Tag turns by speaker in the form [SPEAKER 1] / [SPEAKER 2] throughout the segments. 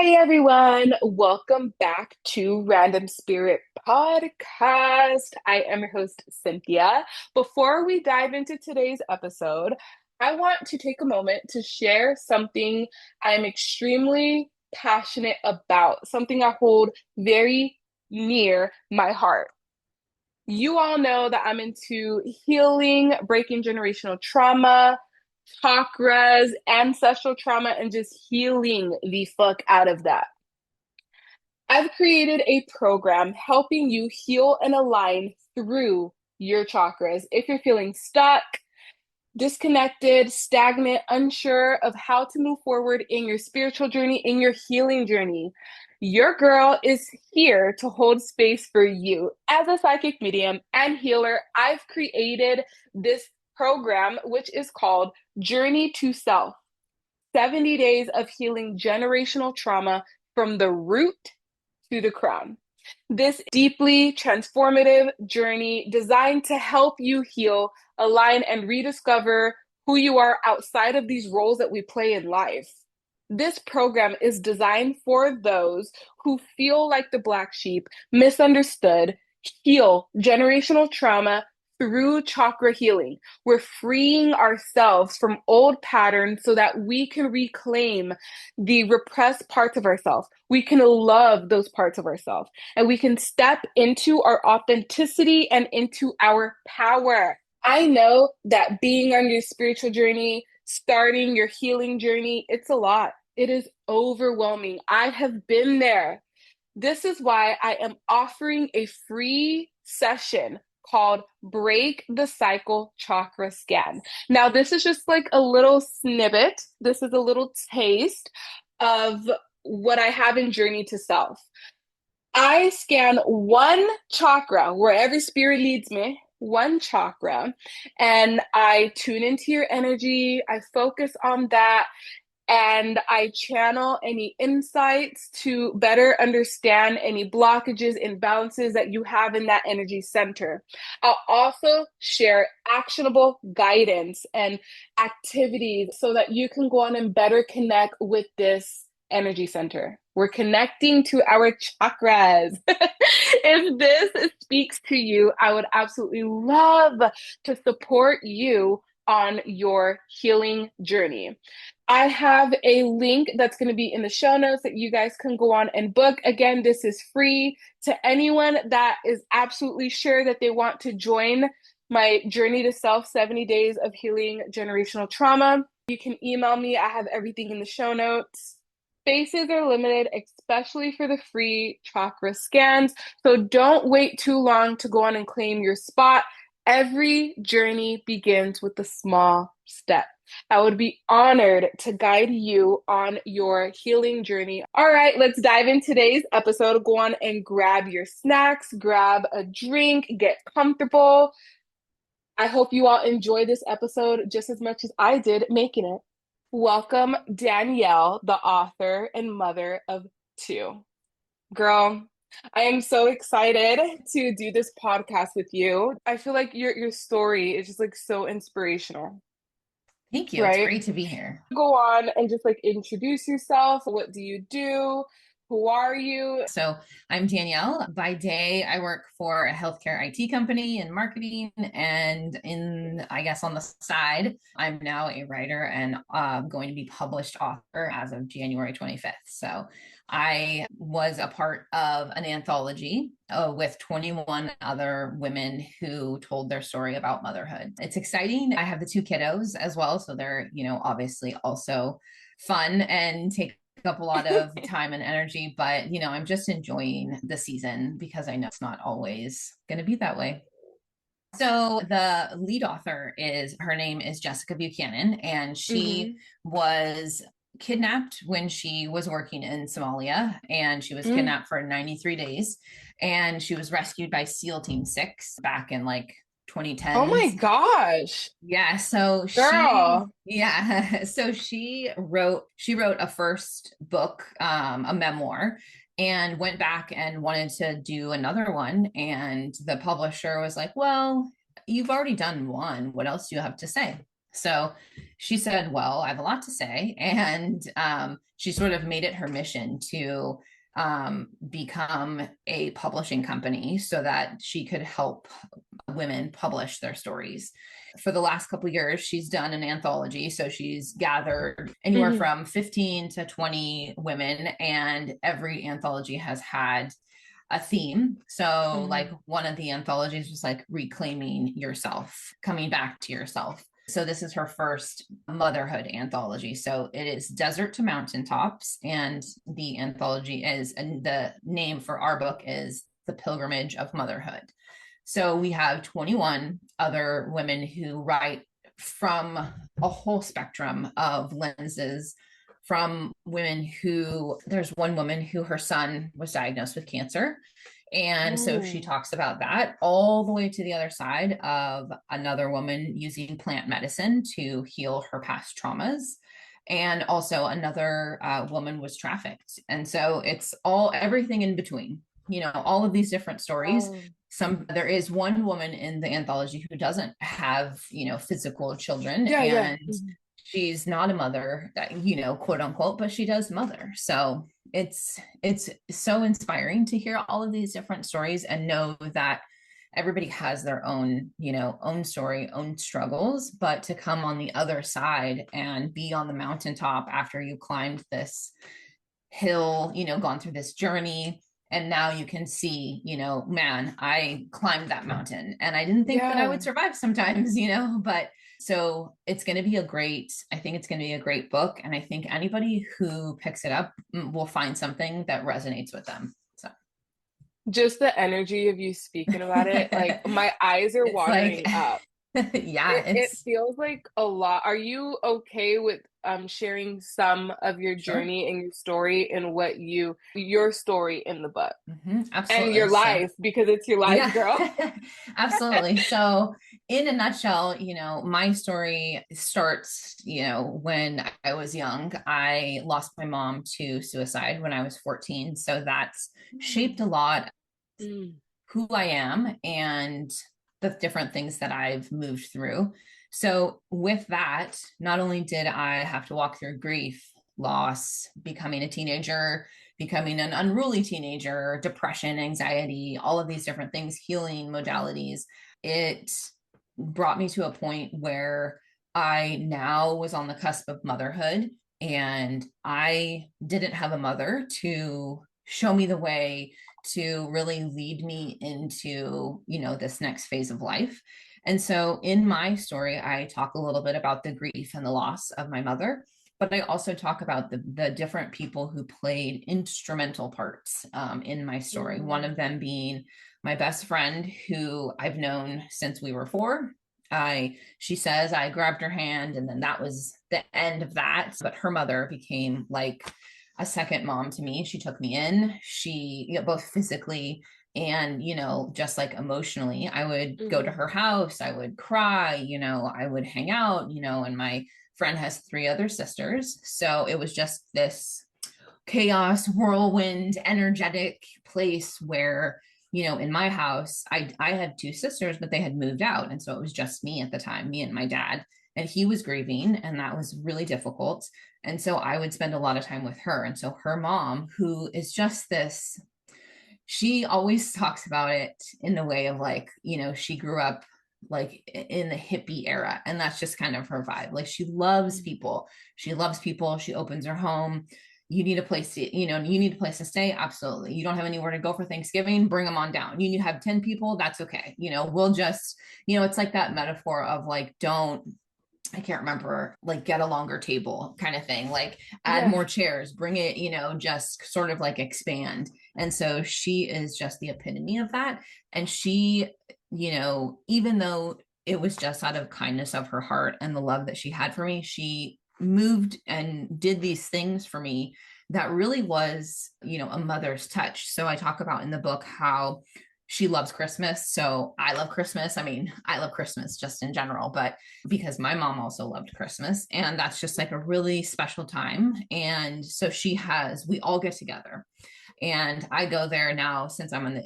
[SPEAKER 1] Hey everyone, welcome back to Random Spirit Podcast. I am your host, Cynthia. Before we dive into today's episode, I want to take a moment to share something I'm extremely passionate about, something I hold very near my heart. You all know that I'm into healing, breaking generational trauma, chakras, ancestral trauma, and just healing the fuck out of that. I've created a program helping you heal and align through your chakras. If you're feeling stuck, disconnected, stagnant, unsure of how to move forward in your spiritual journey, in your healing journey, your girl is here to hold space for you. As a psychic medium and healer, I've created this program, which is called Journey to Self. 70 days of healing generational trauma from the root to the crown. This deeply transformative journey designed to help you heal, align, and rediscover who you are outside of these roles that we play in life. This program is designed for those who feel like the black sheep, misunderstood, heal generational trauma through chakra healing. We're freeing ourselves from old patterns so that we can reclaim the repressed parts of ourselves. We can love those parts of ourselves and we can step into our authenticity and into our power. I know that being on your spiritual journey, starting your healing journey, it's a lot. It is overwhelming. I have been there. This is why I am offering a free session called Break the Cycle Chakra Scan. Now, this is just like a little snippet. This is a little taste of what I have in Journey to Self. I scan one chakra wherever spirit leads me, one chakra, and I tune into your energy. I focus on that and I channel any insights to better understand any blockages, imbalances that you have in that energy center. I'll also share actionable guidance and activities so that you can go on and better connect with this energy center. We're connecting to our chakras. If this speaks to you, I would absolutely love to support you on your healing journey. I have a link that's going to be in the show notes that you guys can go on and book. Again, this is free to anyone that is absolutely sure that they want to join my Journey to Self 70 Days of Healing Generational Trauma. You can email me. I have everything in the show notes. Spaces are limited, especially for the free chakra scans. So don't wait too long to go on and claim your spot. Every journey begins with a small step. I would be honored to guide you on your healing journey. All right, let's dive in today's episode. Go on and grab your snacks, grab a drink, get comfortable. I hope you all enjoy this episode just as much as I did making it. Welcome, Danielle, the author and mother of two. Girl, I am so excited to do this podcast with you. I feel like your story is just like so inspirational,
[SPEAKER 2] Thank you. It's
[SPEAKER 1] right?
[SPEAKER 2] great to be here.
[SPEAKER 1] Go on and just like introduce yourself. What do you do? Who are you?
[SPEAKER 2] So, I'm Danielle. By day, I work for a healthcare IT company in marketing. And I guess, on the side, I'm now a writer and going to be published author as of January 25th. So, I was a part of an anthology with 21 other women who told their story about motherhood. It's exciting. I have the two kiddos as well. So, they're, obviously also fun and take up a lot of time and energy, but I'm just enjoying the season because I know it's not always going to be that way. So the lead author her name is Jessica Buchanan, and she
[SPEAKER 1] Mm-hmm.
[SPEAKER 2] was kidnapped when she was working in Somalia, and she was
[SPEAKER 1] Mm.
[SPEAKER 2] kidnapped for 93 days, and she was rescued by SEAL Team 6 back in like
[SPEAKER 1] Oh my
[SPEAKER 2] 2010s.
[SPEAKER 1] gosh,
[SPEAKER 2] Yeah, so
[SPEAKER 1] girl.
[SPEAKER 2] she wrote a first book, a memoir, and went back and wanted to do another one. And the publisher was like, well, you've already done one. What else do you have to say? So she said, well, I have a lot to say. And she sort of made it her mission to become a publishing company so that she could help women publish their stories. For the last couple of years, she's done an anthology. So she's gathered anywhere
[SPEAKER 1] Mhm.
[SPEAKER 2] from 15 to 20 women, and every anthology has had a theme. So, like,
[SPEAKER 1] Mhm.
[SPEAKER 2] one of the anthologies was like reclaiming yourself, coming back to yourself. So, this is her first motherhood anthology. So, it is Desert to Mountaintops. And the anthology is, and the name for our book is The Pilgrimage of Motherhood. So, we have 21 other women who write from a whole spectrum of lenses, from women who, there's one woman who her son was diagnosed with cancer. And so she
[SPEAKER 1] Oh.
[SPEAKER 2] talks about that, all the way to the other side of another woman using plant medicine to heal her past traumas. And also another woman was trafficked. And so it's all, everything in between, all of these different stories.
[SPEAKER 1] Oh.
[SPEAKER 2] There is one woman in the anthology who doesn't have, physical children,
[SPEAKER 1] Yeah, yeah.
[SPEAKER 2] and
[SPEAKER 1] Mhm.
[SPEAKER 2] she's not a mother, quote unquote, but she does mother. So it's so inspiring to hear all of these different stories and know that everybody has their own, own story, own struggles, but to come on the other side and be on the mountaintop after you climbed this hill, gone through this journey, and now you can see, man, I climbed that mountain and I didn't think that I
[SPEAKER 1] Yeah.
[SPEAKER 2] would survive sometimes, but so it's going to be I think it's going to be a great book. And I think anybody who picks it up will find something that resonates with them. So
[SPEAKER 1] Just the energy of you speaking about it, like my eyes are
[SPEAKER 2] it's like,
[SPEAKER 1] watering up.
[SPEAKER 2] yeah,
[SPEAKER 1] It
[SPEAKER 2] it's
[SPEAKER 1] feels like a lot. Are you okay with sharing some of your
[SPEAKER 2] sure.
[SPEAKER 1] journey and your story and your story in the book and
[SPEAKER 2] Absolutely.
[SPEAKER 1] your
[SPEAKER 2] So
[SPEAKER 1] life because it's your life,
[SPEAKER 2] yeah,
[SPEAKER 1] girl.
[SPEAKER 2] absolutely. So, in a nutshell, my story starts, when I was young. I lost my mom to suicide when I was 14. So, that's shaped a lot
[SPEAKER 1] Mm.
[SPEAKER 2] who I am and the different things that I've moved through. So, with that, not only did I have to walk through grief, loss, becoming a teenager, becoming an unruly teenager, depression, anxiety, all of these different things, healing modalities, it brought me to a point where I now was on the cusp of motherhood, and I didn't have a mother to show me the way, to really lead me into, this next phase of life. And so in my story, I talk a little bit about the grief and the loss of my mother, but I also talk about the different people who played instrumental parts in my story. One of
[SPEAKER 1] Mm.
[SPEAKER 2] them being my best friend, who I've known since we were four. She says I grabbed her hand, and then that was the end of that. But her mother became like a second mom to me. She took me in. She, both physically and, just like emotionally. I would go to
[SPEAKER 1] Mhm.
[SPEAKER 2] her house, I would cry, I would hang out, and my friend has three other sisters. So it was just this chaos, whirlwind, energetic place where, in my house, I had two sisters, but they had moved out. And so it was just me at the time, me and my dad. And he was grieving, and that was really difficult. And so I would spend a lot of time with her. And so her mom, who is just this, she always talks about it in the way of like, she grew up like in the hippie era, and that's just kind of her vibe. Like, she loves
[SPEAKER 1] Mm.
[SPEAKER 2] people. She loves people. She opens her home. You need a place to, you need a place to stay. Absolutely. You don't have anywhere to go for Thanksgiving, bring them on down. You need to have 10 people. That's okay. We'll just, it's like that metaphor of like, don't, I can't remember, like, get a longer table kind of thing, like add
[SPEAKER 1] Yeah.
[SPEAKER 2] more chairs, bring it, just sort of like expand. And so she is just the epitome of that. And she, even though it was just out of kindness of her heart and the love that she had for me, she moved and did these things for me that really was, a mother's touch. So I talk about in the book how she loves Christmas. So I love Christmas. I mean, I love Christmas just in general, but because my mom also loved Christmas. And that's just like a really special time. And so we all get together. And I go there now since I'm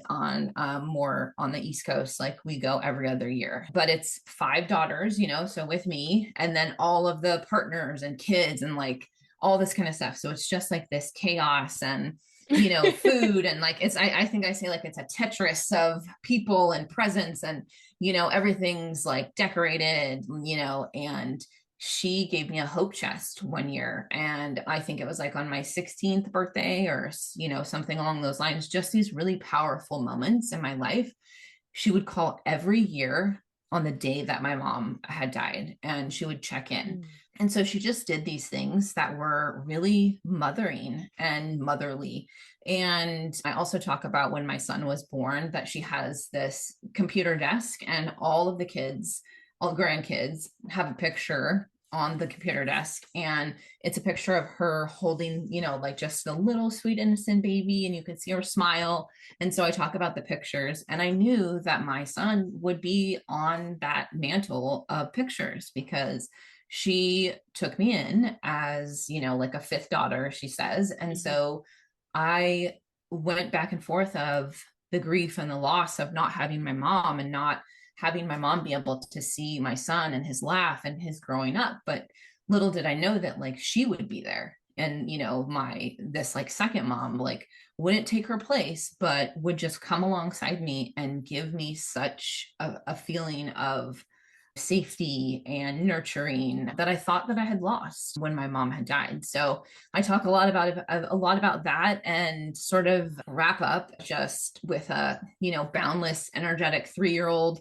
[SPEAKER 2] more on the East Coast. Like we go every other year, but it's 5 daughters, so with me, and then all of the partners and kids and like all this kind of stuff. So it's just like this chaos and food and like I think I say like it's a Tetris of people and presents and everything's like decorated, and she gave me a hope chest one year, and I think it was like on my 16th birthday or something along those lines, just these really powerful moments in my life. She would call every year on the day that my mom had died, and she would check in. And so she just did these things that were really mothering and motherly. And I also talk about when my son was born that she has this computer desk, and all of the kids, all grandkids, have a picture on the computer desk, and it's a picture of her holding like just a little sweet innocent baby, and you can see her smile. And so I talk about the pictures, and I knew that my son would be on that mantle of pictures because she took me in as like a fifth daughter, she says. And so I went back and forth of the grief and the loss of not having my mom, and not having my mom be able to see my son and his laugh and his growing up. But little did I know that like she would be there. And this like second mom like wouldn't take her place, but would just come alongside me and give me such a feeling of safety and nurturing that I thought that I had lost when my mom had died. So I talk a lot about that, and sort of wrap up just with a boundless energetic 3-year-old.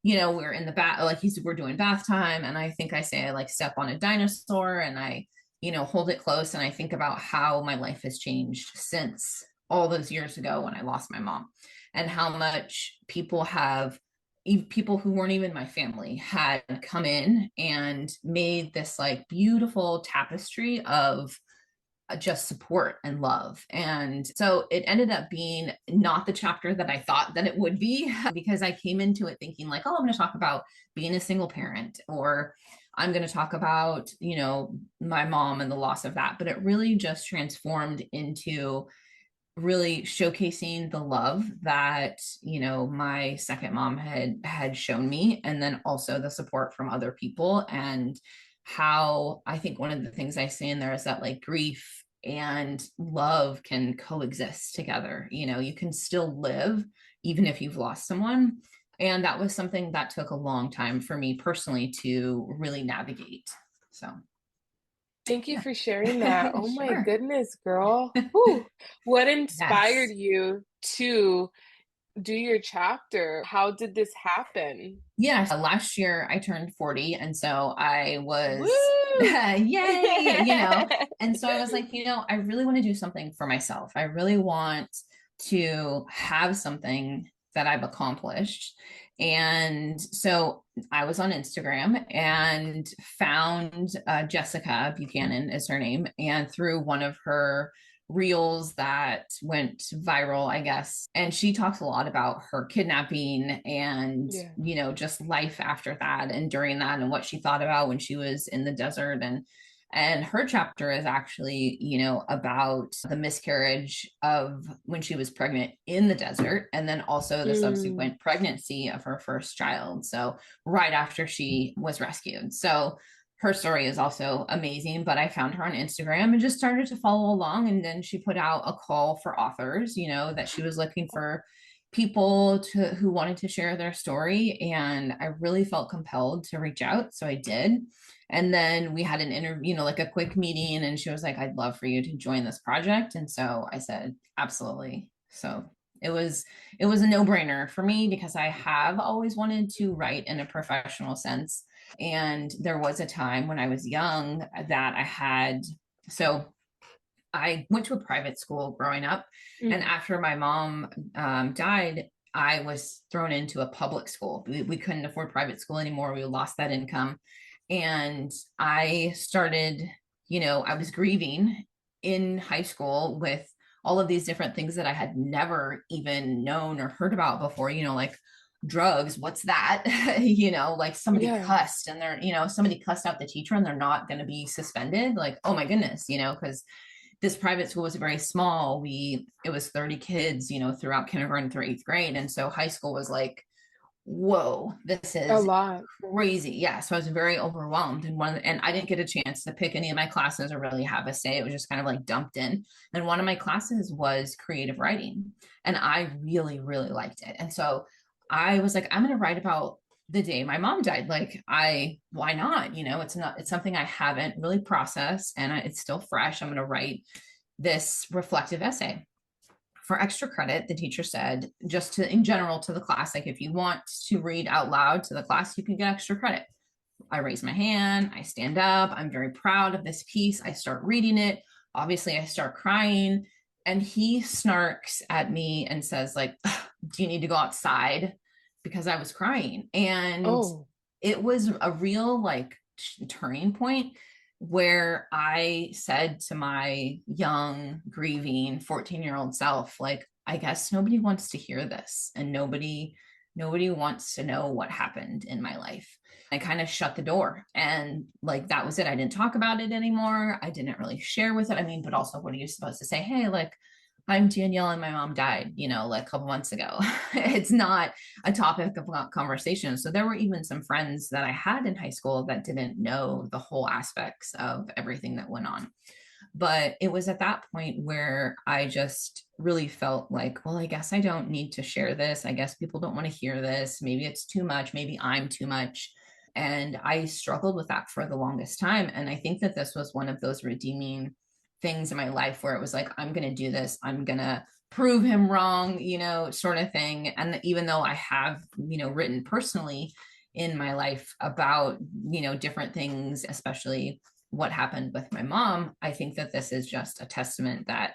[SPEAKER 2] We're in the bath, like we're doing bath time, and I think I say I like step on a dinosaur, and I hold it close, and I think about how my life has changed since all those years ago when I lost my mom, and how much people who weren't even my family had come in and made this like beautiful tapestry of just support and love. And so it ended up being not the chapter that I thought that it would be, because I came into it thinking like, oh, I'm going to talk about being a single parent, or I'm going to talk about, my mom and the loss of that. But it really just transformed into really showcasing the love that my second mom had shown me, and then also the support from other people. And how I think one of the things I say in there is that like grief and love can coexist together. You can still live even if you've lost someone. And that was something that took a long time for me personally to really navigate. So
[SPEAKER 1] Thank you
[SPEAKER 2] yeah.
[SPEAKER 1] for sharing that. Oh my
[SPEAKER 2] Sure.
[SPEAKER 1] goodness, girl. Whew. What inspired
[SPEAKER 2] Yes.
[SPEAKER 1] you to do your chapter? How did this happen?
[SPEAKER 2] Yeah, so last year I turned 40, and so I was
[SPEAKER 1] Woo!
[SPEAKER 2] yay, and so I was like, I really want to do something for myself. I really want to have something that I've accomplished. And so I was on Instagram and found Jessica Buchanan is her name, and through one of her reels that went viral, I guess. And she talks a lot about her kidnapping and,
[SPEAKER 1] Yeah.
[SPEAKER 2] just life after that and during that, and what she thought about when she was in the desert. And her chapter is actually, about the miscarriage of when she was pregnant in the desert, and then also the
[SPEAKER 1] Mm.
[SPEAKER 2] subsequent pregnancy of her first child. So right after she was rescued. So her story is also amazing. But I found her on Instagram and just started to follow along. And then she put out a call for authors, that she was looking for people who wanted to share their story. And I really felt compelled to reach out. So I did. And then we had an interview, like a quick meeting, and she was like, I'd love for you to join this project. And so I said, absolutely. So it was a no-brainer for me, because I have always wanted to write in a professional sense. And there was a time when I was young that so I went to a private school growing up. And
[SPEAKER 1] Mm.
[SPEAKER 2] after my mom died, I was thrown into a public school. We couldn't afford private school anymore. We lost that income. And I started, I was grieving in high school with all of these different things that I had never even known or heard about before, like drugs, what's that? Like somebody
[SPEAKER 1] Yeah.
[SPEAKER 2] cussed and somebody cussed out the teacher and they're not going to be suspended. Like, oh my goodness, because this private school was very small. It was 30 kids, throughout kindergarten through 8th grade. And so high school was like, whoa, this
[SPEAKER 1] A
[SPEAKER 2] is
[SPEAKER 1] lot.
[SPEAKER 2] crazy. Yeah. So I was very overwhelmed. And I didn't get a chance to pick any of my classes or really have a say. It was just kind of like dumped in. And one of my classes was creative writing. And I really, really liked it. And so I was like, I'm going to write about the day my mom died. Why not? It's something I haven't really processed and it's still fresh. I'm going to write this reflective essay. For extra credit, the teacher said, just in general to the class, like if you want to read out loud to the class, you can get extra credit. I raise my hand, I stand up, I'm very proud of this piece. I start reading it. Obviously, I start crying. And he snarks at me and says, like, do you need to go outside? Because I was crying. And
[SPEAKER 1] Oh,
[SPEAKER 2] it was a real like turning point where I said to my young, grieving 14-year-old self, like, I guess nobody wants to hear this and nobody wants to know what happened in my life. I kind of shut the door and like that was it. I didn't talk about it anymore. I didn't really share with it. I mean, but also what are you supposed to say? Hey, like I'm Danielle and my mom died, like a couple months ago. It's not a topic of conversation. So there were even some friends that I had in high school that didn't know the whole aspects of everything that went on. But it was at that point where I just really felt like, well, I guess I don't need to share this. I guess people don't want to hear this. Maybe it's too much. Maybe I'm too much. And I struggled with that for the longest time. And I think that this was one of those redeeming things in my life where it was like, I'm going to do this. I'm going to prove him wrong, sort of thing. And even though I have, written personally in my life about, different things, especially what happened with my mom, I think that this is just a testament that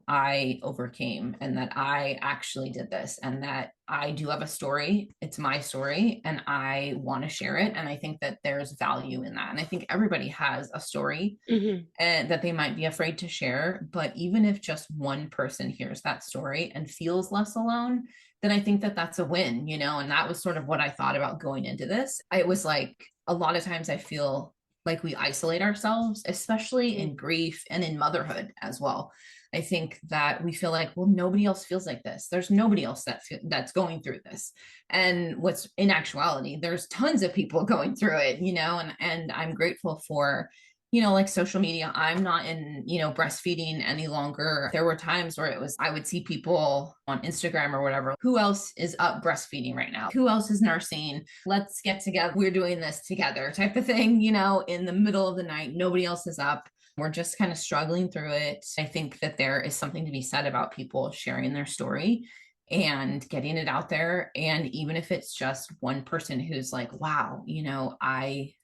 [SPEAKER 2] I overcame and that I actually did this and that I do have a story. It's my story and I want to share it. And I think that there's value in that. And I think everybody has a story
[SPEAKER 1] hmm.
[SPEAKER 2] and that they might be afraid to share. But even if just one person hears that story and feels less alone, then I think that that's a win, and that was sort of what I thought about going into this. It was like a lot of times I feel like we isolate ourselves, especially in grief and in motherhood as well. I think that we feel like, well, nobody else feels like this. There's nobody else that's going through this. And what's in actuality, there's tons of people going through it, and I'm grateful for like social media. I'm not in, breastfeeding any longer. There were times where I would see people on Instagram or whatever. Who else is up breastfeeding right now? Who else is nursing? Let's get together. We're doing this together type of thing, in the middle of the night. Nobody else is up. We're just kind of struggling through it. I think that there is something to be said about people sharing their story and getting it out there. And even if it's just one person who's like, wow,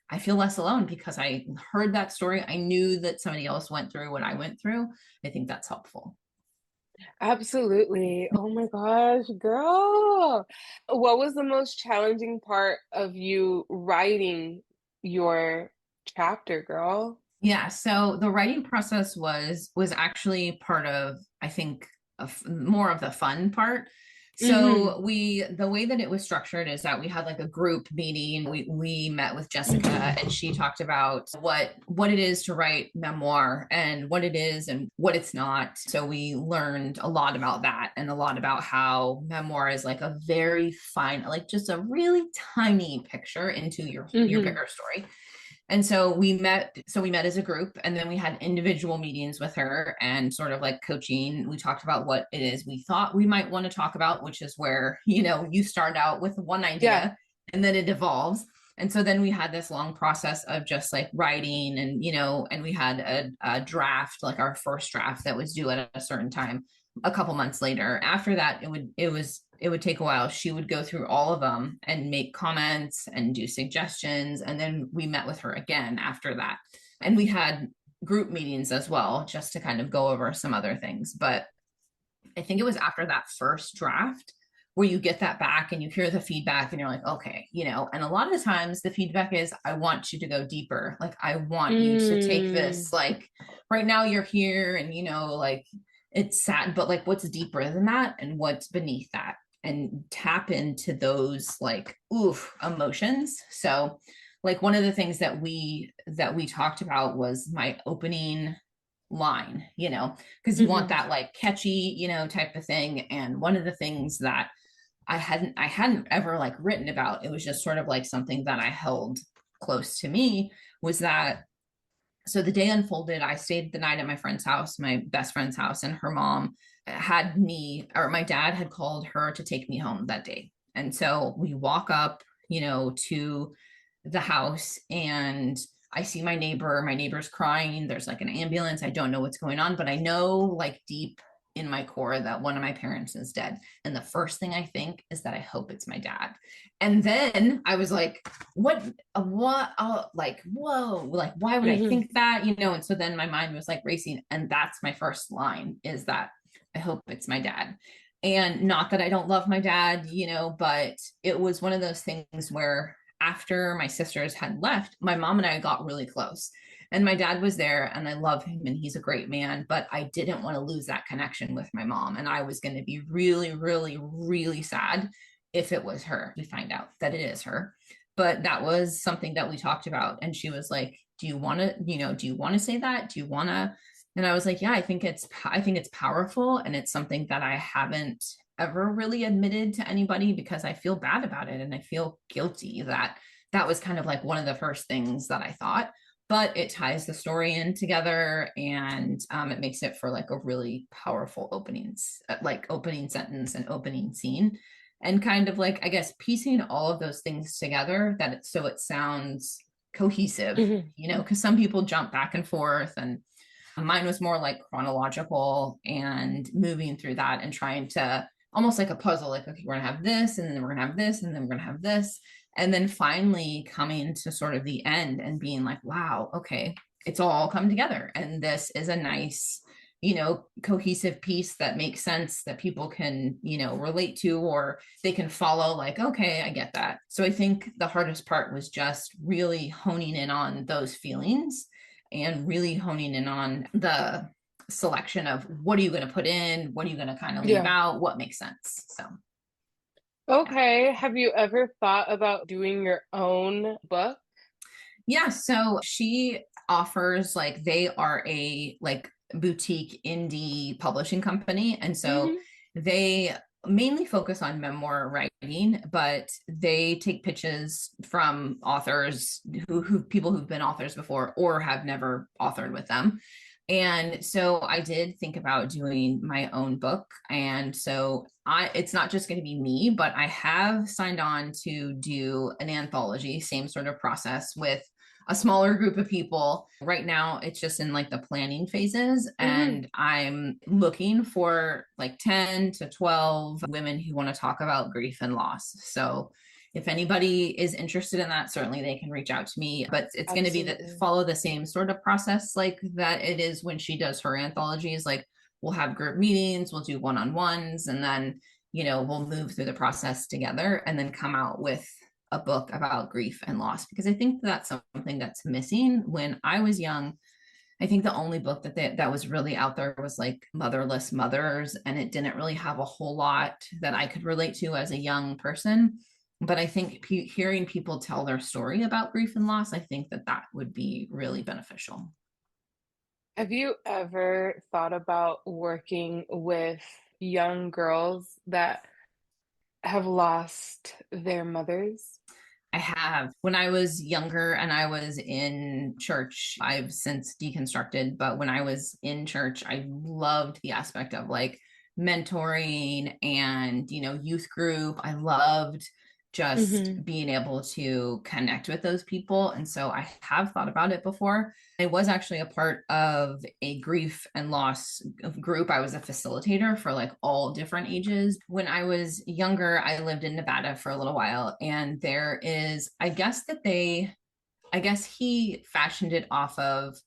[SPEAKER 2] I feel less alone because I heard that story. I knew that somebody else went through what I went through. I think that's helpful.
[SPEAKER 1] Absolutely. Oh my gosh, girl. What was the most challenging part of you writing your chapter, girl?
[SPEAKER 2] Yeah, so the writing process was actually part of, I think, more of the fun part.
[SPEAKER 1] Hmm.
[SPEAKER 2] So the way that it was structured is that we had like a group meeting. We met with Jessica and she talked about what it is to write memoir and what it is and what it's not. So we learned a lot about that and a lot about how memoir is like a very fine, like just a really tiny picture into your
[SPEAKER 1] Hmm.
[SPEAKER 2] bigger story. And so we met as a group and then we had individual meetings with her and sort of like coaching. We talked about what it is we thought we might want to talk about, which is where, you start out with one
[SPEAKER 1] Yeah.
[SPEAKER 2] idea and then it evolves. And so then we had this long process of just like writing and we had a draft, like our first draft that was due at a certain time a couple months later. After that, it would take a while. She would go through all of them and make comments and do suggestions. And then we met with her again after that. And we had group meetings as well, just to kind of go over some other things. But I think it was after that first draft where you get that back and you hear the feedback and you're like, okay, and a lot of the times the feedback is, I want you to go deeper. Like, I want you to take
[SPEAKER 1] Mm.
[SPEAKER 2] this, like, right now you're here and, like, it's sad, but like what's deeper than that and what's beneath that, and tap into those like oof emotions. So like one of the things that we talked about was my opening line, because you want
[SPEAKER 1] Hmm.
[SPEAKER 2] that like catchy, type of thing. And one of the things that I hadn't ever like written about, it was just sort of like something that I held close to me, was that so the day unfolded. I stayed the night at my friend's house, my best friend's house, and her mom had me, or my dad had called her to take me home that day. And so we walk up, to the house, and I see my neighbor's crying. There's like an ambulance. I don't know what's going on, but I know like deep in my core that one of my parents is dead. And the first thing I think is that I hope it's my dad. And then I was like, what, like, whoa, like, why would I
[SPEAKER 1] Hmm.
[SPEAKER 2] think that, And so then my mind was like racing. And that's my first line, is that I hope it's my dad. And not that I don't love my dad, but it was one of those things where after my sisters had left, my mom and I got really close. And my dad was there, and I love him and he's a great man, but I didn't want to lose that connection with my mom. And I was going to be really, really, really sad if it was her. We find out that it is her. But that was something that we talked about. And she was like, do you want to, do you want to say that? Do you want to? And I was like, yeah, I think it's powerful. And it's something that I haven't ever really admitted to anybody, because I feel bad about it and I feel guilty that that was kind of like one of the first things that I thought. But it ties the story in together, and it makes it for like a really powerful like opening sentence and opening scene, and kind of like, I guess, piecing all of those things together so it sounds cohesive,
[SPEAKER 1] Hmm.
[SPEAKER 2] because some people jump back and forth, and mine was more like chronological and moving through that and trying to almost like a puzzle, like, okay, we're gonna have this, and then we're gonna have this, and then we're gonna have this. And then finally coming to sort of the end and being like, wow, okay, it's all come together. And this is a nice, cohesive piece that makes sense, that people can, relate to, or they can follow, like, okay, I get that. So I think the hardest part was just really honing in on those feelings, and really honing in on the selection of what are you going to put in, what are you going to kind of leave
[SPEAKER 1] Yeah.
[SPEAKER 2] out, what makes sense. So yeah.
[SPEAKER 1] Okay. Have you ever thought about doing your own book?
[SPEAKER 2] Yeah, so she offers, like, they are a like boutique indie publishing company, and so
[SPEAKER 1] Hmm.
[SPEAKER 2] they mainly focus on memoir writing, but they take pitches from authors who people who've been authors before or have never authored with them. And so I did think about doing my own book. And so it's not just going to be me, but I have signed on to do an anthology, same sort of process with a smaller group of people. Right now, it's just in like the planning phases,
[SPEAKER 1] Hmm.
[SPEAKER 2] and I'm looking for like 10 to 12 women who want to talk about grief and loss. So if anybody is interested in that, certainly they can reach out to me. But it's going to be that
[SPEAKER 1] Absolutely.
[SPEAKER 2] follow the same sort of process like that it is when she does her anthologies. Like, we'll have group meetings, we'll do one-on-ones, and then we'll move through the process together and then come out with a book about grief and loss, because I think that's something that's missing. When I was young, I think the only book that was really out there was like Motherless Mothers, and it didn't really have a whole lot that I could relate to as a young person. But I think hearing people tell their story about grief and loss, I think that that would be really beneficial.
[SPEAKER 1] Have you ever thought about working with young girls that have lost their mothers?
[SPEAKER 2] I have. When I was younger and I was in church, I've since deconstructed, but when I was in church, I loved the aspect of like mentoring and, youth group. I loved just
[SPEAKER 1] Hmm.
[SPEAKER 2] being able to connect with those people. And so I have thought about it before. I was actually a part of a grief and loss group. I was a facilitator for like all different ages. When I was younger, I lived in Nevada for a little while, and there is, I guess he fashioned it off of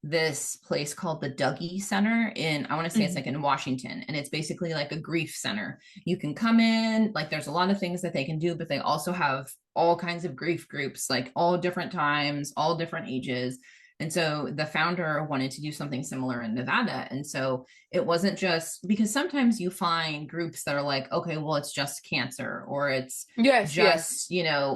[SPEAKER 2] this place called the Dougie Center in, I want to say it's
[SPEAKER 1] Hmm.
[SPEAKER 2] like in Washington, and it's basically like a grief center. You can come in, like there's a lot of things that they can do, but they also have all kinds of grief groups, like all different times, all different ages. And so the founder wanted to do something similar in Nevada. And so it wasn't just because sometimes you find groups that are like, okay, well, it's just cancer, or it's
[SPEAKER 1] Yes, yes.
[SPEAKER 2] just,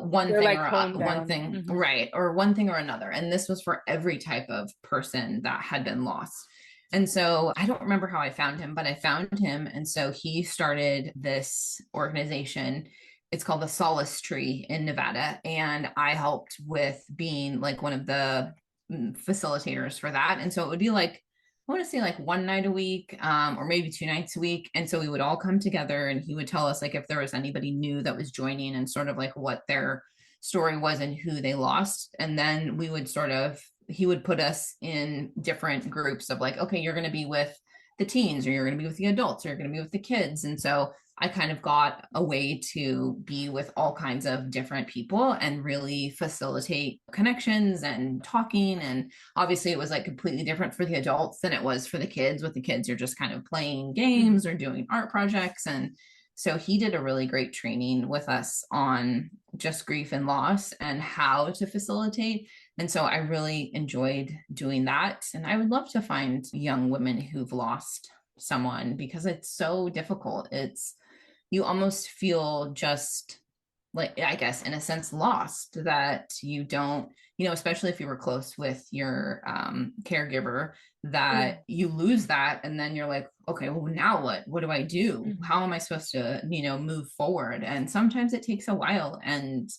[SPEAKER 2] one
[SPEAKER 1] They're
[SPEAKER 2] thing
[SPEAKER 1] like
[SPEAKER 2] or
[SPEAKER 1] honed
[SPEAKER 2] one
[SPEAKER 1] down.
[SPEAKER 2] thing,
[SPEAKER 1] Hmm.
[SPEAKER 2] right, or one thing or another. And this was for every type of person that had been lost. And so I don't remember how I found him, but I found him. And so he started this organization. It's called the Solace Tree in Nevada. And I helped with being like one of the facilitators for that. And so it would be like, I want to say like one night a week, or maybe two nights a week. And so we would all come together and he would tell us like if there was anybody new that was joining and sort of like what their story was and who they lost. And then we would he would put us in different groups of like, okay, you're going to be with the teens, or you're going to be with the adults, or you're going to be with the kids. And so I kind of got a way to be with all kinds of different people and really facilitate connections and talking. And obviously, it was like completely different for the adults than it was for the kids. With the kids, you're just kind of playing games
[SPEAKER 1] Hmm.
[SPEAKER 2] or doing art projects. And so he did a really great training with us on just grief and loss and how to facilitate. And so I really enjoyed doing that. And I would love to find young women who've lost someone because it's so difficult. You almost feel just like, I guess, in a sense, lost that you don't, especially if you were close with your caregiver, that you lose that. And then you're like, okay, well, now what? What do I do?
[SPEAKER 1] Hmm.
[SPEAKER 2] How am I supposed to, move forward? And sometimes it takes a while. And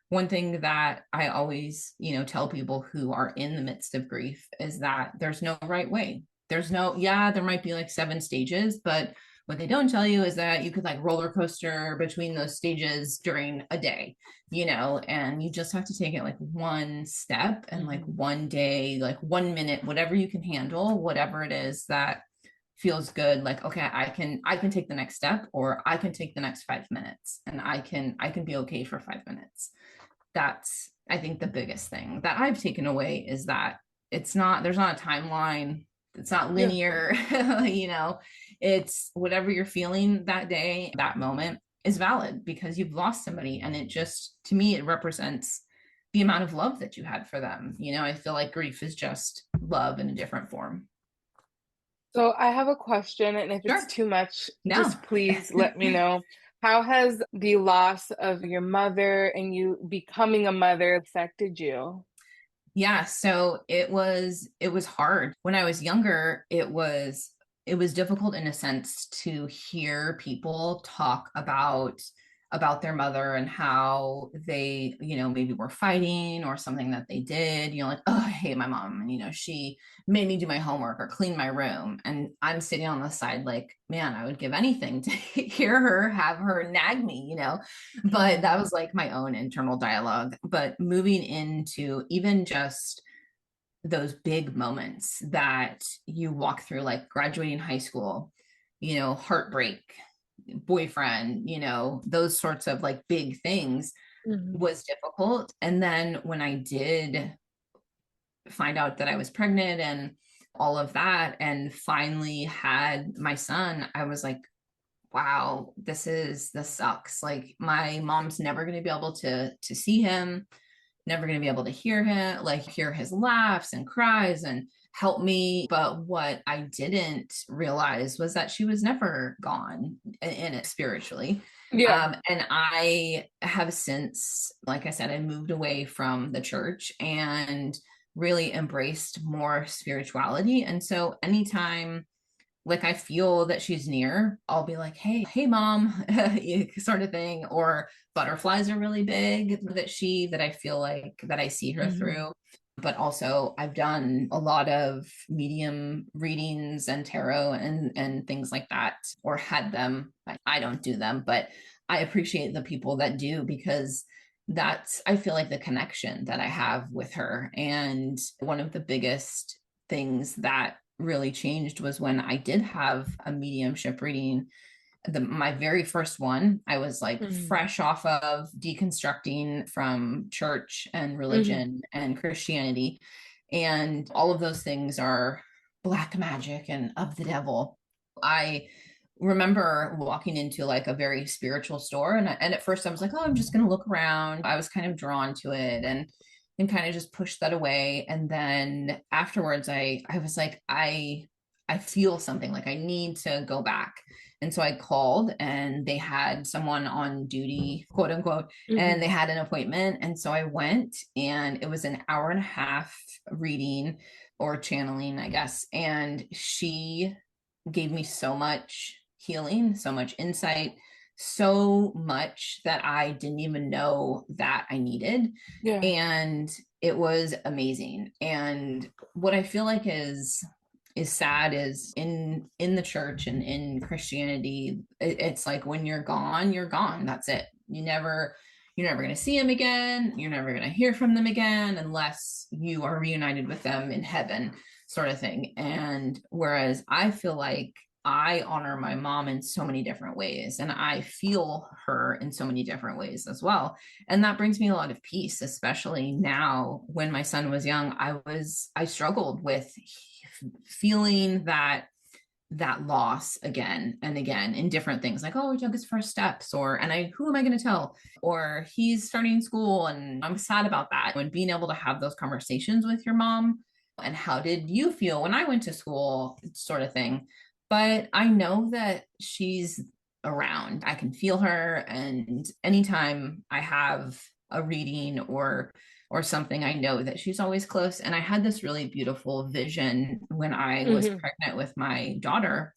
[SPEAKER 2] one thing that I always, tell people who are in the midst of grief is that there's no right way. There's no, yeah, there might be like 7 stages, but what they don't tell you is that you could like roller coaster between those stages during a day, and you just have to take it like one step and like
[SPEAKER 1] Hmm.
[SPEAKER 2] one day, like 1 minute, whatever you can handle, whatever it is that feels good. Like, okay, I can take the next step, or I can take the next 5 minutes, and I can be okay for 5 minutes. That's, I think, the biggest thing that I've taken away is that there's not a timeline. It's not
[SPEAKER 1] Yeah.
[SPEAKER 2] linear. It's whatever you're feeling that day, that moment is valid because you've lost somebody. And it just, to me, it represents the amount of love that you had for them. I feel like grief is just love in a different form.
[SPEAKER 1] So I have a question, and if it's
[SPEAKER 2] Sure.
[SPEAKER 1] too much,
[SPEAKER 2] No.
[SPEAKER 1] just please let me know. How has the loss of your mother and you becoming a mother affected you?
[SPEAKER 2] Yeah, so it was hard. When I was younger, it was difficult in a sense to hear people talk about their mother and how they, maybe were fighting or something that they did, like, oh, I hate my mom. And, she made me do my homework or clean my room. And I'm sitting on the side like, man, I would give anything to hear her, have her nag me. But
[SPEAKER 1] Mhm.
[SPEAKER 2] that was like my own internal dialogue. But moving into even just those big moments that you walk through, like graduating high school, heartbreak, boyfriend, those sorts of like big things
[SPEAKER 1] Mhm.
[SPEAKER 2] was difficult. And then when I did find out that I was pregnant and all of that, and finally had my son, I was like, wow, this sucks. Like my mom's never going to be able to see him, never going to be able to hear him, like hear his laughs and cries and help me. But what I didn't realize was that she was never gone in it spiritually.
[SPEAKER 1] Yeah.
[SPEAKER 2] And I have since, like I said, I moved away from the church and really embraced more spirituality. And so anytime like I feel that she's near, I'll be like, hey, mom, sort of thing. Or butterflies are really big that I feel like that I see her
[SPEAKER 1] Mhm.
[SPEAKER 2] through. But also I've done a lot of medium readings and tarot and things like that, or had them. I don't do them, but I appreciate the people that do because that's, I feel like, the connection that I have with her. And one of the biggest things that really changed was when I did have a mediumship reading. My very first one, I was like
[SPEAKER 1] Mhm.
[SPEAKER 2] fresh off of deconstructing from church and
[SPEAKER 1] Mhm.
[SPEAKER 2] religion and Christianity. And all of those things are black magic and of the devil. I remember walking into like a very spiritual store, and at first I was like, oh, I'm just going to look around. I was kind of drawn to it. And and kind of just pushed that away. And then afterwards, I was like, I feel something, like I need to go back. And so I called, and they had someone on duty, quote unquote, and
[SPEAKER 1] Hmm.
[SPEAKER 2] they had an appointment. And so I went, and it was an hour and a half reading or channeling, I guess. And she gave me so much healing, so much insight, so much that I didn't even know that I needed.
[SPEAKER 1] Yeah.
[SPEAKER 2] And it was amazing. And what I feel like is sad is in the church and in Christianity, it's like when you're gone, you're gone. That's it. You're never going to see them again. You're never going to hear from them again unless you are reunited with them in heaven, sort of thing. And whereas I feel like I honor my mom in so many different ways, and I feel her in so many different ways as well. And that brings me a lot of peace, especially now. When my son was young, I struggled with feeling that loss again and again in different things, like, oh, he took his first steps, or and I who am I going to tell, or he's starting school and I'm sad about that. And being able to have those conversations with your mom, and how did you feel when I went to school, sort of thing. But I know that she's around. I can feel her, and anytime I have a reading or something, I know that she's always close. And I had this really beautiful vision when I was
[SPEAKER 1] Hmm.
[SPEAKER 2] pregnant with my daughter.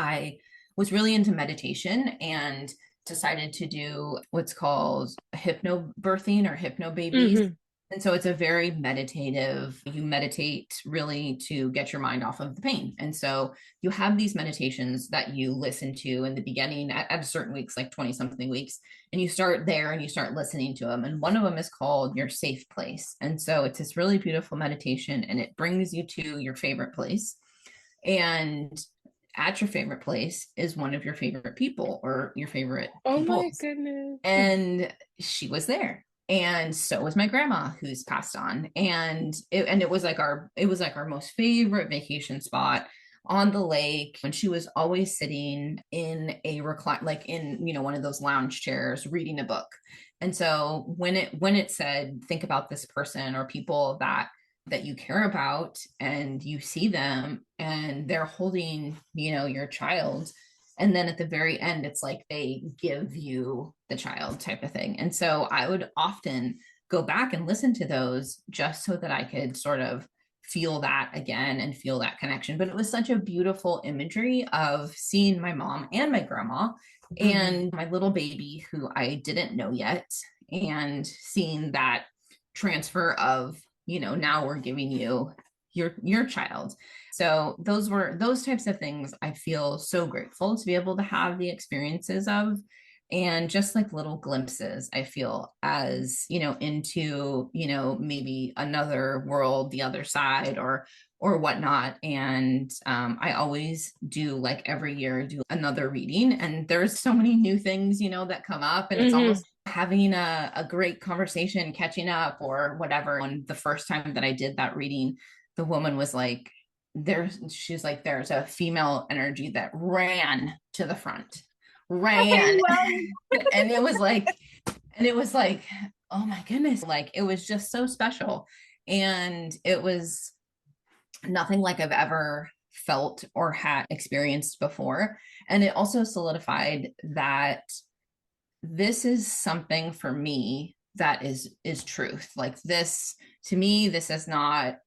[SPEAKER 2] I was really into meditation and decided to do what's called hypnobirthing or hypno babies.
[SPEAKER 1] Hmm.
[SPEAKER 2] And so it's a very meditative, you meditate really to get your mind off of the pain. And so you have these meditations that you listen to in the beginning at certain weeks, like 20 something weeks. And you start there and you start listening to them. And one of them is called Your Safe Place. And so it's this really beautiful meditation, and it brings you to your favorite place. And at your favorite place is one of your favorite people or your favorite
[SPEAKER 1] Oh my
[SPEAKER 2] peoples.
[SPEAKER 1] goodness.
[SPEAKER 2] And she was there. And so was my grandma, who's passed on. And it was like our most favorite vacation spot on the lake. And she was always sitting in a recline, like in, one of those lounge chairs reading a book. And so when it said, think about this person or people that you care about, and you see them and they're holding, your child, and then at the very end it's like they give you the child, type of thing. And so I would often go back and listen to those just so that I could sort of feel that again and feel that connection. But it was such a beautiful imagery of seeing my mom and my grandma
[SPEAKER 1] Hmm.
[SPEAKER 2] and my little baby who I didn't know yet, and seeing that transfer of, now we're giving you your child. So those types of things I feel so grateful to be able to have the experiences of. And just like little glimpses, I feel, as into maybe another world, the other side, or whatnot. And I always do, like every year, do another reading, and there's so many new things that come up, and it's
[SPEAKER 1] Hmm.
[SPEAKER 2] almost having a great conversation, catching up or whatever. And the first time that I did that reading, the woman was like, she's like, there's a female energy that ran to the front,
[SPEAKER 1] I
[SPEAKER 2] ran.
[SPEAKER 1] love.
[SPEAKER 2] and it was like, oh my goodness, like it was just so special. And it was nothing like I've ever felt or had experienced before. And it also solidified that this is something for me that is truth. Like, this, to me, this is not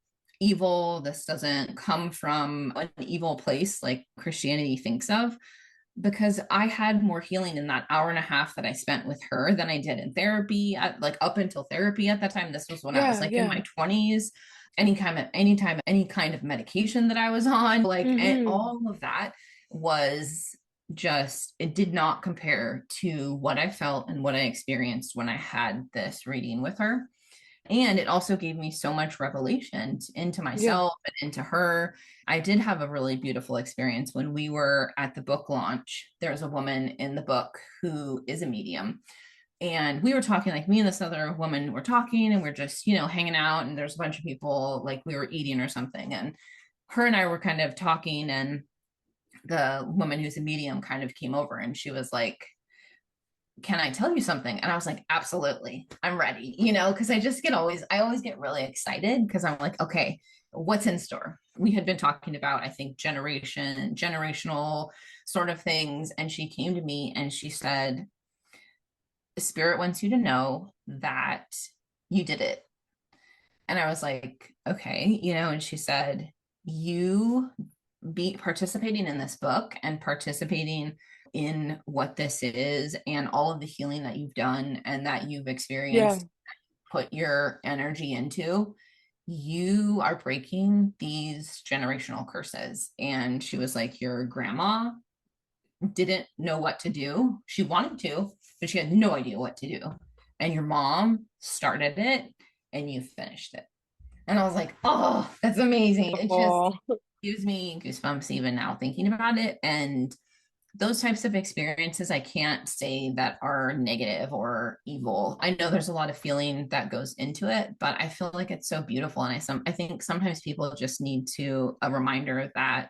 [SPEAKER 2] evil. This doesn't come from an evil place like Christianity thinks of, because I had more healing in that hour and a half that I spent with her than I did in therapy, like up until therapy at that time. This was when I was
[SPEAKER 1] Yeah,
[SPEAKER 2] like in my
[SPEAKER 1] yeah.
[SPEAKER 2] 20s. Anytime, any kind of medication that I was on, like,
[SPEAKER 1] Hmm.
[SPEAKER 2] all of that was just, it did not compare to what I felt and what I experienced when I had this reading with her. And it also gave me so much revelation into
[SPEAKER 1] Yeah.
[SPEAKER 2] myself and into her. I did have a really beautiful experience when we were at the book launch. There's a woman in the book who is a medium. And we were talking, like, me and this other woman were talking, and we're just, hanging out. And there's a bunch of people, like we were eating or something. And her and I were kind of talking. And the woman who's a medium kind of came over, and she was like, can I tell you something? And I was like, absolutely, I'm ready, because I always get really excited because I'm like, okay, what's in store? We had been talking about, I think, generational sort of things. And she came to me and she said, the spirit wants you to know that you did it. And I was like, okay, and she said, you be participating in this book and participating in what this is and all of the healing that you've done and that you've
[SPEAKER 1] Yeah.
[SPEAKER 2] experienced, put your energy into, you are breaking these generational curses. And she was like, your grandma didn't know what to do. She wanted to, but she had no idea what to do. And your mom started it and you finished it. And I was like, oh, that's amazing. It just
[SPEAKER 1] Oh,
[SPEAKER 2] gives me goosebumps even now thinking about it. And those types of experiences, I can't say that are negative or evil. I know there's a lot of feeling that goes into it, but I feel like it's so beautiful. And I think sometimes people just need a reminder that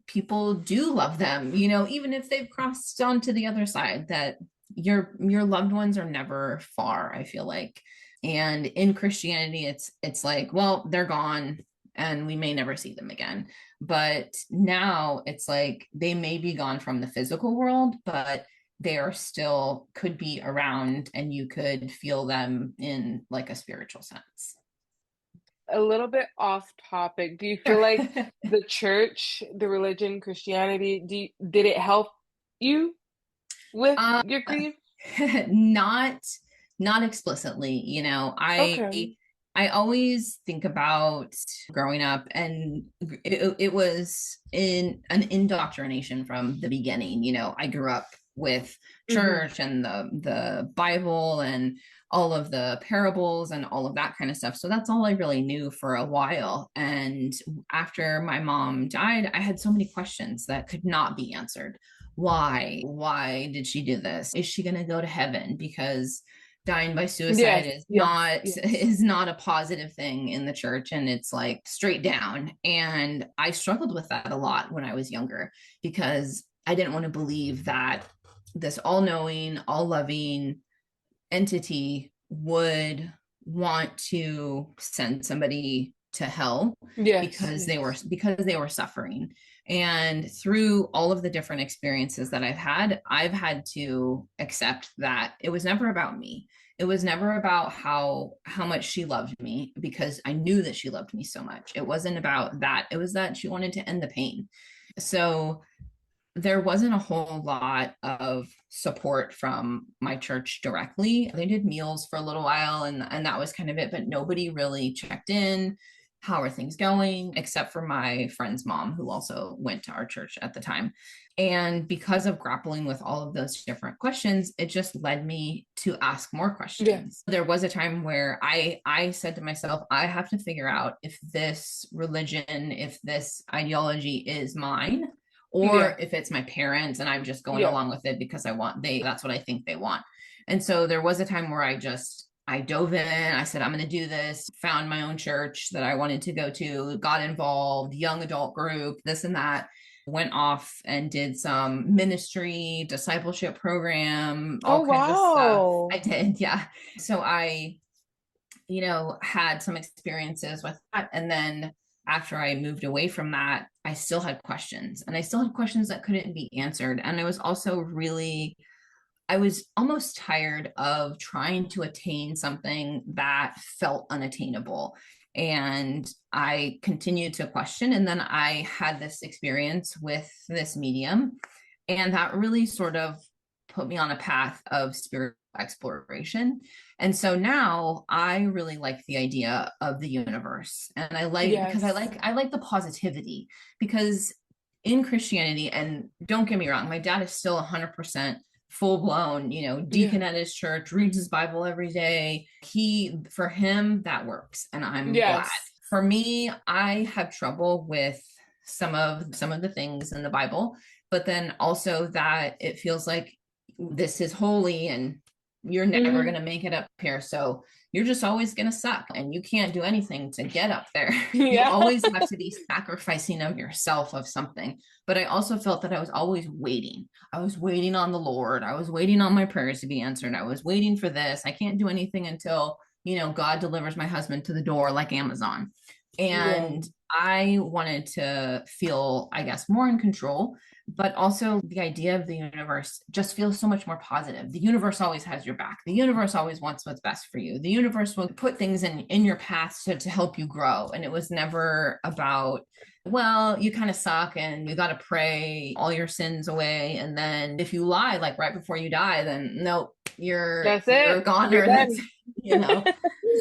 [SPEAKER 2] people do love them, even if they've crossed onto the other side, that your loved ones are never far, I feel like. And in Christianity, it's like, well, they're gone and we may never see them again. But now it's like they may be gone from the physical world, but they are still could be around and you could feel them in like a spiritual sense.
[SPEAKER 1] a little bit off topic. Do you feel
[SPEAKER 2] Sure.
[SPEAKER 1] like the church, the religion, Christianity, did it help you with
[SPEAKER 2] uh,
[SPEAKER 1] your grief?
[SPEAKER 2] not not explicitly,
[SPEAKER 1] Okay.
[SPEAKER 2] I always think about growing up, and it was in an indoctrination from the beginning. I grew up with
[SPEAKER 1] Hmm.
[SPEAKER 2] church and the Bible and all of the parables and all of that kind of stuff. So that's all I really knew for a while. And after my mom died, I had so many questions that could not be answered. Why did she do this? Is she going to go to heaven? Because dying by suicide
[SPEAKER 1] Yes,
[SPEAKER 2] is
[SPEAKER 1] yes,
[SPEAKER 2] not
[SPEAKER 1] yes.
[SPEAKER 2] is not a positive thing in the church, and it's like straight down. And I struggled with that a lot when I was younger because I didn't want to believe that this all-knowing, all-loving entity would want to send somebody to hell
[SPEAKER 1] Yes, yes.
[SPEAKER 2] because they were suffering. And through all of the different experiences that I've had to accept that it was never about me. It was never about how much she loved me, because I knew that she loved me so much. It wasn't about that. It was that she wanted to end the pain. So there wasn't a whole lot of support from my church directly. They did meals for a little while, and that was kind of it, but nobody really checked in. How are things going? Except for my friend's mom, who also went to our church at the time. And because of grappling with all of those different questions, it just led me to ask more
[SPEAKER 1] Yeah,
[SPEAKER 2] questions. There was a time where I said to myself, I have to figure out if this religion, if this ideology is mine, or
[SPEAKER 1] yeah,
[SPEAKER 2] if it's my parents and I'm just going
[SPEAKER 1] yeah.
[SPEAKER 2] along with it because that's what I think they want. And so there was a time where I dove in, I said, I'm going to do this, found my own church that I wanted to go to, got involved, young adult group, this and that, went off and did some ministry, discipleship program,
[SPEAKER 1] Oh,
[SPEAKER 2] all kinds of stuff.
[SPEAKER 1] wow.
[SPEAKER 2] I did, yeah. So I had some experiences with that. And then after I moved away from that, I still had questions, and I still had questions that couldn't be answered. And I was almost tired of trying to attain something that felt unattainable. And I continued to question. And then I had this experience with this medium, and that really sort of put me on a path of spiritual exploration. And so now I really like the idea of the universe. And
[SPEAKER 1] Yes.
[SPEAKER 2] I like the positivity, because in Christianity, and don't get me wrong, my dad is still 100% full blown,
[SPEAKER 1] Yeah.
[SPEAKER 2] deacon at his church, reads his Bible every day. For him, that works. And I'm glad.
[SPEAKER 1] Yes.
[SPEAKER 2] For me, I have trouble with some of the things in the Bible, but then also that it feels like this is holy and You're never
[SPEAKER 1] Hmm.
[SPEAKER 2] going to make it up here. So you're just always going to suck and you can't do anything to get up there. You
[SPEAKER 1] Yeah.
[SPEAKER 2] always have to be sacrificing of yourself of something. But I also felt that I was always waiting. I was waiting on the Lord. I was waiting on my prayers to be answered. I was waiting for this. I can't do anything until, God delivers my husband to the door like Amazon.
[SPEAKER 1] Yeah.
[SPEAKER 2] And I wanted to feel, I guess, more in control, but also the idea of the universe just feels so much more positive. The universe always has your back. The universe always wants what's best for you. The universe will put things in your path to help you grow. And it was never about, well, you kind of suck and you got to pray all your sins away. And then if you lie, like right before you die, then nope,
[SPEAKER 1] That's
[SPEAKER 2] you're
[SPEAKER 1] it.
[SPEAKER 2] a
[SPEAKER 1] You're
[SPEAKER 2] goner. That's,
[SPEAKER 1] done.
[SPEAKER 2] you know,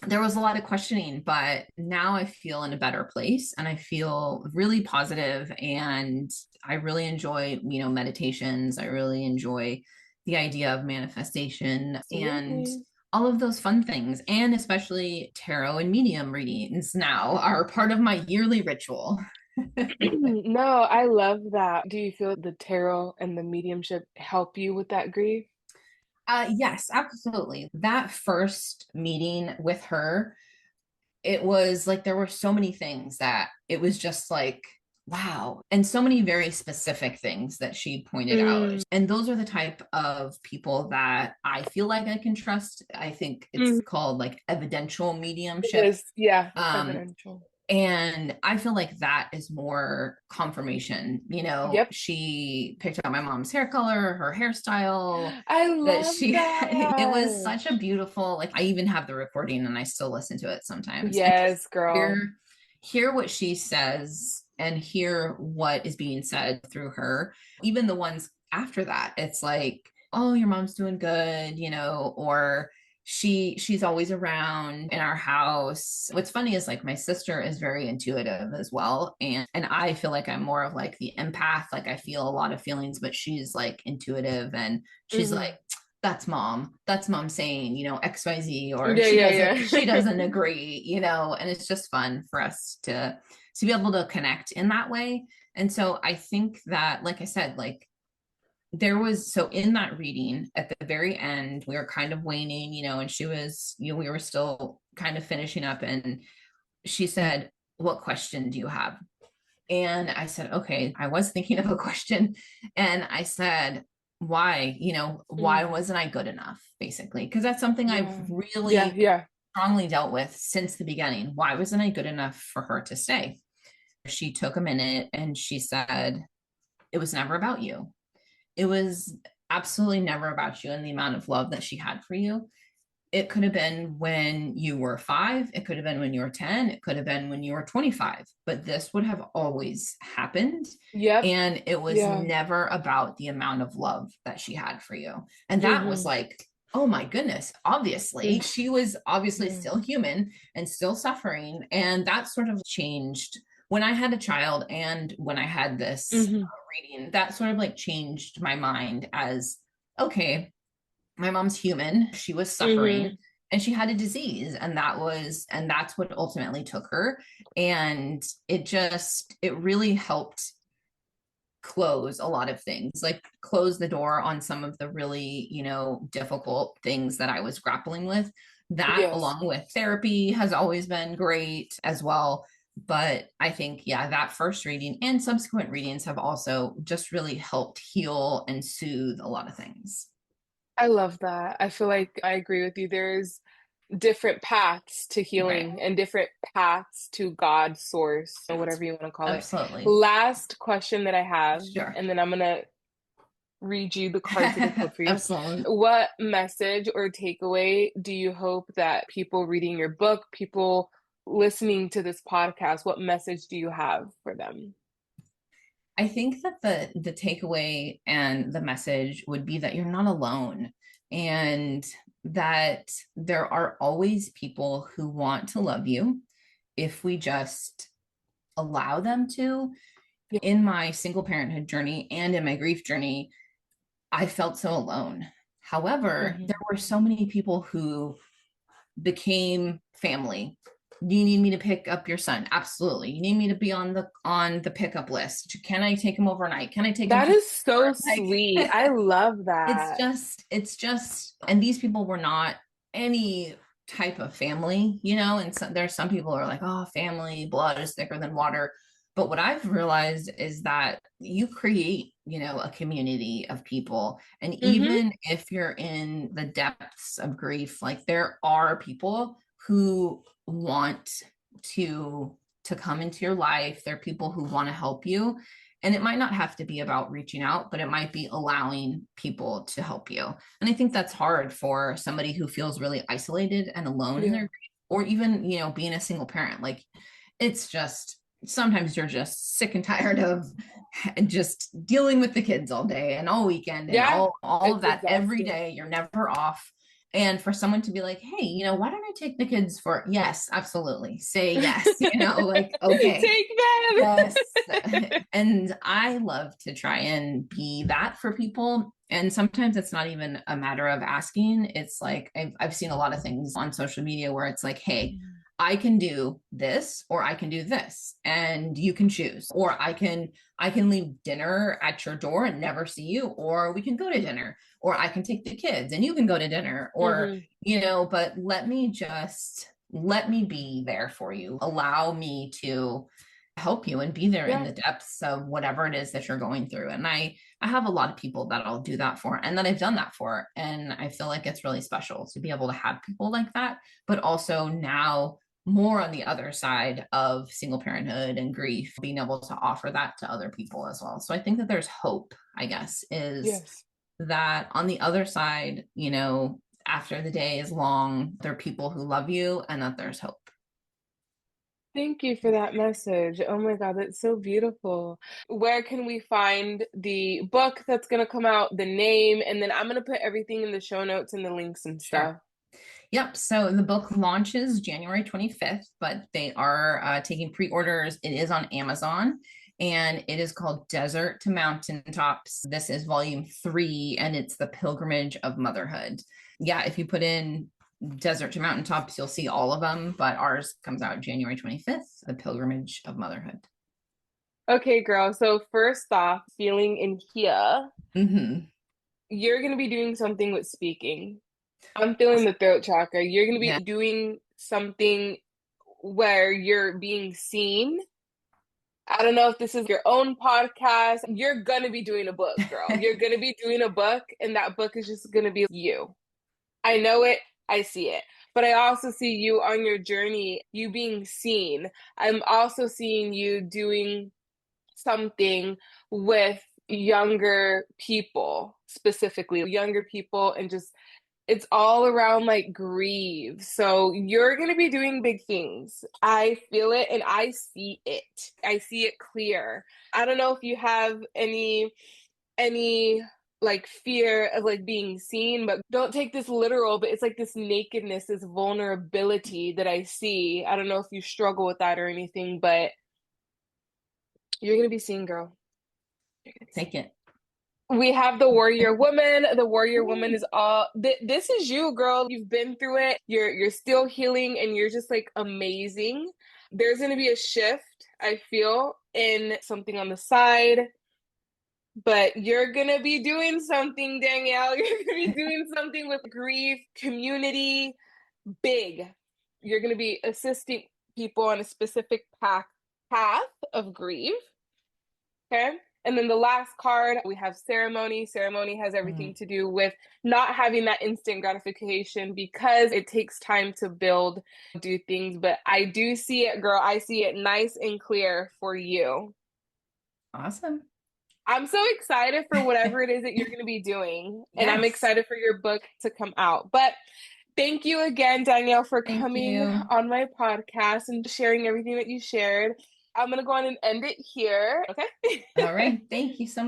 [SPEAKER 2] there was a lot of questioning, but now I feel in a better place and I feel really positive and I really enjoy, meditations. I really enjoy the idea of manifestation and
[SPEAKER 1] Absolutely.
[SPEAKER 2] all of those fun things. And especially tarot and medium readings now are part of my yearly ritual.
[SPEAKER 1] No, I love that. Do you feel the tarot and the mediumship help you with that grief?
[SPEAKER 2] Yes, absolutely. That first meeting with her, it was like there were so many things that it was just like, wow. And so many very specific things that she pointed out.
[SPEAKER 1] Mm,
[SPEAKER 2] And those are the type of people that I feel like I can trust. I think it's
[SPEAKER 1] mm,
[SPEAKER 2] called like evidential
[SPEAKER 1] it
[SPEAKER 2] mediumship.
[SPEAKER 1] is, yeah,
[SPEAKER 2] Um,
[SPEAKER 1] evidential.
[SPEAKER 2] and I feel like that is more confirmation.
[SPEAKER 1] Yep.
[SPEAKER 2] She picked out my mom's hair color, her hairstyle,
[SPEAKER 1] I
[SPEAKER 2] that
[SPEAKER 1] love
[SPEAKER 2] it was
[SPEAKER 1] that.
[SPEAKER 2] such a beautiful, like I even have the recording and I still listen to it sometimes. And just
[SPEAKER 1] Yes, girl.
[SPEAKER 2] hear what she says and hear what is being said through her. Even the ones after that, it's like, oh, your mom's doing good, or she's always around in our house. What's funny is like my sister is very intuitive as well, and I feel like I'm more of like the empath, like I feel a lot of feelings, but she's like intuitive and she's like,
[SPEAKER 1] Hmm.
[SPEAKER 2] that's mom saying, XYZ, or
[SPEAKER 1] Yeah, yeah,
[SPEAKER 2] she
[SPEAKER 1] yeah.
[SPEAKER 2] doesn't agree, and it's just fun for us to be able to connect in that way. And so I think that, like I said, like there was, so in that reading at the very end we were kind of waning, and she was, we were still kind of finishing up, and she said, what question do you have? And I said, okay, I was thinking of a question. And I said, why, why
[SPEAKER 1] Mm,
[SPEAKER 2] wasn't I good enough, basically? Because that's something I've
[SPEAKER 1] yeah. Yeah,
[SPEAKER 2] really
[SPEAKER 1] yeah.
[SPEAKER 2] strongly dealt with since the beginning. Why wasn't I good enough for her to stay? She took a minute and she said, it was never about you. It was absolutely never about you and the amount of love that she had for you. It could have been when you were 5, it could have been when you were 10, it could have been when you were 25, but this would have always happened.
[SPEAKER 1] Yep.
[SPEAKER 2] And it was
[SPEAKER 1] Yeah.
[SPEAKER 2] never about the amount of love that she had for you. And that was
[SPEAKER 1] Hmm.
[SPEAKER 2] like, oh my goodness, obviously she was obviously
[SPEAKER 1] Yeah.
[SPEAKER 2] still human and still suffering. And that sort of changed when I had a child and when I had this
[SPEAKER 1] Hmm.
[SPEAKER 2] reading. That sort of like changed my mind as, okay, my mom's human, she was suffering,
[SPEAKER 1] Hmm.
[SPEAKER 2] and she had a disease, and that's what ultimately took her. And it really helped close a lot of things, like close the door on some of the really, difficult things that I was grappling with. That,
[SPEAKER 1] Yes.
[SPEAKER 2] along with therapy, has always been great as well. But I think, yeah, that first reading and subsequent readings have also just really helped heal and soothe a lot of things.
[SPEAKER 1] I love that. I feel like I agree with you. There's different paths to
[SPEAKER 2] Right.
[SPEAKER 1] healing and different paths to God's source or whatever you want to call it.
[SPEAKER 2] Absolutely.
[SPEAKER 1] Last question that I have,
[SPEAKER 2] Sure.
[SPEAKER 1] and then I'm gonna read you the cards that I pulled for you.
[SPEAKER 2] Absolutely.
[SPEAKER 1] What message or takeaway do you hope that people reading your book, people listening to this podcast, what message do you have for them?
[SPEAKER 2] I think that the takeaway and the message would be that you're not alone, and that there are always people who want to love you if we just allow them to.
[SPEAKER 1] Yeah.
[SPEAKER 2] In my single parenthood journey and in my grief journey, I felt so alone. However, there
[SPEAKER 1] Hmm.
[SPEAKER 2] were so many people who became family Do you need me to pick up your son? Absolutely. You need me to be on the pickup list? Can I take him overnight? Can I take him
[SPEAKER 1] That
[SPEAKER 2] to
[SPEAKER 1] is so
[SPEAKER 2] like
[SPEAKER 1] sweet. I love that.
[SPEAKER 2] it's just, and these people were not any type of family, you know, and so, there's some people who are like, oh, family blood is thicker than water. But what I've realized is that you create, you know, a community of people. And
[SPEAKER 1] Mm-hmm.
[SPEAKER 2] even if you're in the depths of grief, like there are people who want to to come into your life. There are people who want to help you. And it might not have to be about reaching out, but it might be allowing people to help you. And I think that's hard for somebody who feels really isolated and alone in their
[SPEAKER 1] Yeah.
[SPEAKER 2] grief, or even, you know, being a single parent. Like it's just sometimes you're just sick and tired of just dealing with the kids all day and all weekend and
[SPEAKER 1] Yeah.
[SPEAKER 2] all of
[SPEAKER 1] It's
[SPEAKER 2] that every
[SPEAKER 1] exhausting.
[SPEAKER 2] day. You're never off. And for someone to be like, hey, you know, why don't I take the kids for, yes, absolutely. Say yes, you know, like, okay,
[SPEAKER 1] Take them.
[SPEAKER 2] yes. And I love to try and be that for people. And sometimes it's not even a matter of asking. It's like I've seen a lot of things on social media where it's like, hey, I can do this or I can do this and you can choose. Or I can leave dinner at your door and never see you, or we can go to dinner, or I can take the kids and you can go to dinner, or
[SPEAKER 1] Mm-hmm.
[SPEAKER 2] you know, but let me be there for you. Allow me to help you and be there in
[SPEAKER 1] Yeah.
[SPEAKER 2] the depths of whatever it is that you're going through. And I have a lot of people that I'll do that for and that I've done that for. And I feel like it's really special to be able to have people like that, but also now more on the other side of single parenthood and grief, being able to offer that to other people as well. So I think that there's hope, I guess, is
[SPEAKER 1] Yes.
[SPEAKER 2] that on the other side, you know, after the day is long, there are people who love you and that there's hope.
[SPEAKER 1] Thank you for that message. Oh my God, that's so beautiful. Where can we find the book that's going to come out, the name, and then I'm going to put everything in the show notes and the links and
[SPEAKER 2] Sure.
[SPEAKER 1] stuff.
[SPEAKER 2] Yep. So the book launches January 25th, but they are taking pre orders. It is on Amazon and it is called Desert to Mountaintops. This is volume 3 and it's the Pilgrimage of Motherhood. Yeah. If you put in Desert to Mountaintops, you'll see all of them, but ours comes out January 25th, the Pilgrimage of Motherhood.
[SPEAKER 1] Okay, girl. So first off, feeling in here,
[SPEAKER 2] Mm-hmm.
[SPEAKER 1] you're going to be doing something with speaking. I'm feeling the throat chakra. You're going to
[SPEAKER 2] Yeah.
[SPEAKER 1] be doing something where you're being seen. I don't know if this is your own podcast. You're going to be doing a book, girl. You're going to be doing a book, and that book is just going to be you. I know it, I see it. But I also see you on your journey, you being seen. I'm also seeing you doing something with younger people, specifically younger people, and just it's all around like grieve. So you're going to be doing big things. I feel it and I see it. I see it clear. I don't know if you have any like fear of like being seen, but don't take this literal, but it's like this nakedness, this vulnerability that I see. I don't know if you struggle with that or anything, but you're going to be seen, girl.
[SPEAKER 2] Take it.
[SPEAKER 1] We have the warrior woman. The warrior woman is all this is you, girl. You've been through it. You're still healing and you're just like amazing. There's going to be a shift, I feel, in something on the side, but you're going to be doing something, Danielle. You're going to be doing something with grief, community, big. You're going to be assisting people on a specific path of grief. Okay. And then the last card, we have ceremony. Ceremony has everything to do with not having that instant gratification because it takes time to build, do things. But I do see it, girl. I see it nice and clear for you.
[SPEAKER 2] Awesome.
[SPEAKER 1] I'm so excited for whatever it is that you're going to be doing. And I'm
[SPEAKER 2] Yes.
[SPEAKER 1] excited for your book to come out. But thank you again, Danielle, for
[SPEAKER 2] Thank
[SPEAKER 1] coming
[SPEAKER 2] you.
[SPEAKER 1] on my podcast and sharing everything that you shared. I'm going to go on and end it here. Okay.
[SPEAKER 2] All right. Thank you so much.